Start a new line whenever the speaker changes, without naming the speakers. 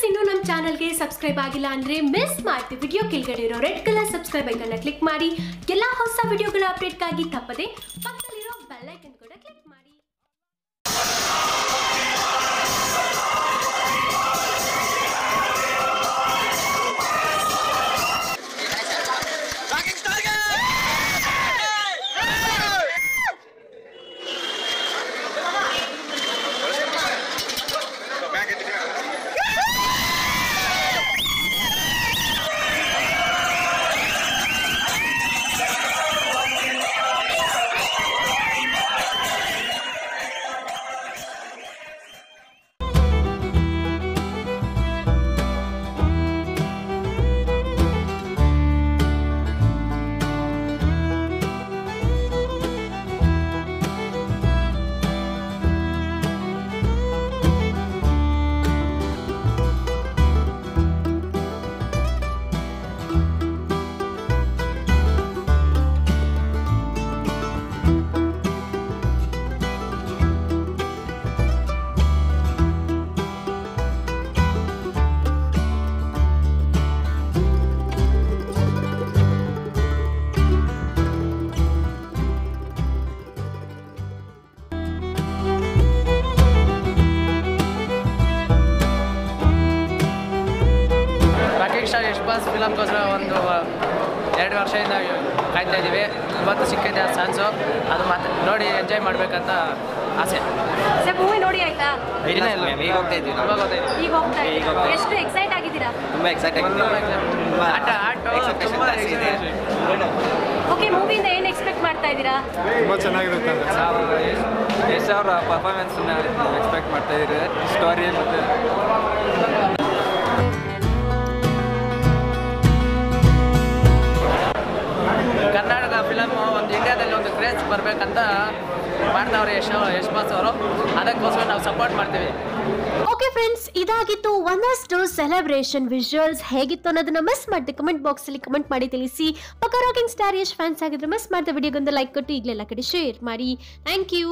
ನೀವಿನ್ನೂ ನಮ್ಮ ಚಾನಲ್ಗೆ ಸಬ್ಸ್ಕ್ರೈಬ್ ಆಗಿಲ್ಲ ಅಂದ್ರೆ ಮಿಸ್ ಮಾಡ್ತಿ ವಿಡಿಯೋ ಕೆಳಗಡೆ ಇರೋ red colour subscribe icon click ಮಾಡಿ ಎಲ್ಲ ಹೊಸ ವಿಡಿಯೋಗಳ ಅಪ್ಡೇಟ್ಗಾಗಿ ತಪ್ಪದೆ ಪಕ್ಕದಲ್ಲಿರೋ ಬೆಲ್ ಐಕನ್ ಕೂಡ ಕ್ಲಿಕ್ ಮಾಡಿ.
ಯಶ್ಬಾಸ್ ಫಿಲಮ್ಗೋಸ್ಕರ ಒಂದು 2 ವರ್ಷದಿಂದ ಕಾಯ್ತಾ ಇದ್ದೀವಿ. ಇವತ್ತು ಸಿಕ್ಕಿದೆ ಆ ಚಾನ್ಸು, ಅದು ಮತ್ತೆ ನೋಡಿ ಎಂಜಾಯ್ ಮಾಡಬೇಕಂತ ಆಸೆ.
ಸರ್ ಮೂವಿ ನೋಡಿ ಆಯ್ತಾ?
ಈಗ ಹೋಗ್ತಾ ಇದ್ದೀವಿ.
ಈಗ ಹೋಗ್ತಾ ಇದ್ದೀರಾ? ಎಷ್ಟು ಎಕ್ಸೈಟ್ ಆಗಿದ್ದೀರಾ?
ತುಂಬ ಎಕ್ಸೈಟ್ ಆಗಿದೆ.
ಓಕೆ, ಮೂವಿಯಿಂದ ಏನು ಎಕ್ಸ್ಪೆಕ್ಟ್ ಮಾಡ್ತಾ ಇದ್ದೀರಾ?
ತುಂಬ ಚೆನ್ನಾಗಿರುತ್ತೆ.
ಯಶ್ ಅವರ ಪರ್ಫಾರ್ಮೆನ್ಸನ್ನ ಎಕ್ಸ್ಪೆಕ್ಟ್ ಮಾಡ್ತಾ ಇದ್ದೀವಿ. ಸ್ಟೋರಿ ಮತ್ತು ಕರ್ನಾಟಕ ಫಿಲಮು ಒಂದು ಇಂಡಿಯಾದಲ್ಲಿ ಒಂದು ಕ್ರೇಜ್ ಬರಬೇಕಂತ ಮಾಡ್ದವ್ರೆ ಯಶ್ಬಾಸ್ ಅವರು. ಅದಕ್ಕೋಸ್ಕರ ನಾವು ಸಪೋರ್ಟ್ ಮಾಡ್ತೀವಿ.
ಓಕೆ ಫ್ರೆಂಡ್ಸ್, ಇದಾಗಿತ್ತು ಒಂದಷ್ಟು ಸೆಲೆಬ್ರೇಷನ್ ವಿಜುವಲ್ಸ್. ಹೇಗಿತ್ತು ಅನ್ನೋದನ್ನ ಮಿಸ್ ಮಾಡಿದೆ ಕಮೆಂಟ್ ಬಾಕ್ಸ್ ಅಲ್ಲಿ ಕಮೆಂಟ್ ಮಾಡಿ ತಿಳಿಸಿ. ಪಕ್ಕ ರಾಕಿಂಗ್ ಸ್ಟಾರ್ ಯಶ್ ಫ್ಯಾನ್ಸ್ ಆಗಿದ್ರೆ ಮಿಸ್ ಮಾಡಿದ ವಿಡಿಯೋಗೊಂದು ಲೈಕ್ ಕೊಟ್ಟು ಈಗಲೆಲ್ಲ ಕಡೆ ಶೇರ್ ಮಾಡಿ. Thank you.